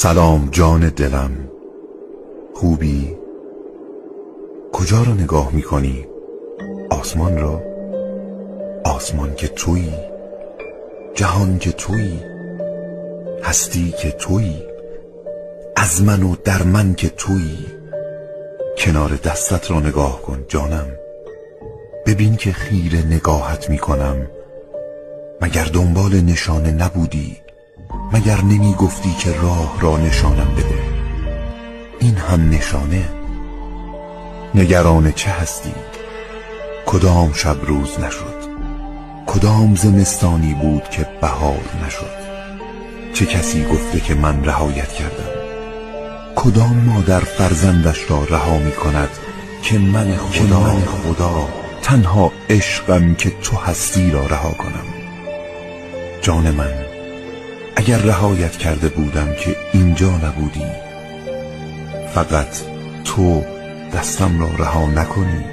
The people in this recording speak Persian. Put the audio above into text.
سلام جان دلم، خوبی؟ کجا را نگاه می‌کنی؟ آسمان را؟ آسمان که تویی، جهان که تویی، هستی که تویی، از من و در من که تویی. کنار دستت را نگاه کن جانم، ببین که خیره نگاهت می‌کنم. مگر دنبال نشانه نبودی؟ مگر نمی گفتی که راه را نشانم بده؟ این هم نشانه. نگران چه هستی؟ کدام شب روز نشد؟ کدام زمستانی بود که بهار نشد؟ چه کسی گفته که من رهایت کردم؟ کدام مادر فرزندش را رها می کند که من خدا تنها عشقم که تو هستی را رها کنم؟ جان من، اگر رهایت کرده بودم که اینجا نبودی، فقط تو دستم را رها نکنی.